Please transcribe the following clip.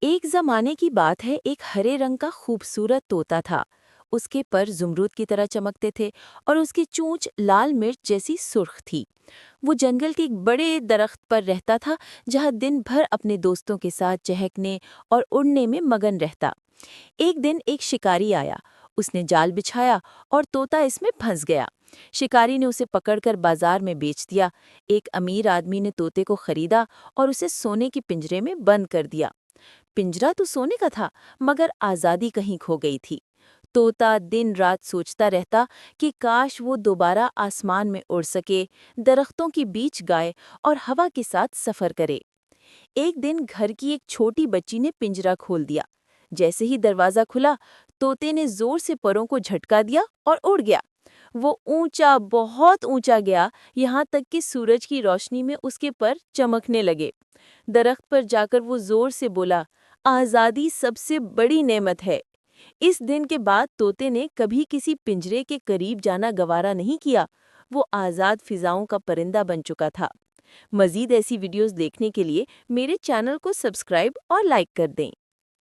ایک زمانے کی بات ہے، ایک ہرے رنگ کا خوبصورت طوطا تھا۔ اس کے پر زمرد کی طرح چمکتے تھے اور اس کی چونچ لال مرچ جیسی سرخ تھی۔ وہ جنگل کے ایک بڑے درخت پر رہتا تھا، جہاں دن بھر اپنے دوستوں کے ساتھ چہکنے اور اڑنے میں مگن رہتا۔ ایک دن ایک شکاری آیا۔ اس نے جال بچھایا اور طوطا اس میں پھنس گیا۔ شکاری نے اسے پکڑ کر بازار میں بیچ دیا۔ ایک امیر آدمی نے طوطے کو خریدا اور اسے سونے کے پنجرے میں بند کر دیا۔ پنجرا تو سونے کا تھا، مگر آزادی کہیں کھو گئی تھی۔ طوطا دن رات سوچتا رہتا کہ کاش وہ دوبارہ آسمان میں اڑ سکے، درختوں کے بیچ گائے اور ہوا کے ساتھ سفر کرے۔ ایک دن گھر کی ایک چھوٹی بچی نے پنجرا کھول دیا۔ جیسے ہی دروازہ کھلا، طوطے نے زور سے پروں کو جھٹکا دیا اور اڑ گیا۔ وہ اونچا، بہت اونچا گیا، یہاں تک کہ سورج کی روشنی میں اس کے پر چمکنے لگے۔ درخت پر جا کر وہ زور سے بولا، آزادی سب سے بڑی نعمت ہے۔ اس دن کے بعد طوطے نے کبھی کسی پنجرے کے قریب جانا گوارا نہیں کیا۔ وہ آزاد فضاؤں کا پرندہ بن چکا تھا۔ مزید ایسی ویڈیوز دیکھنے کے لیے میرے چینل کو سبسکرائب اور لائک کر دیں۔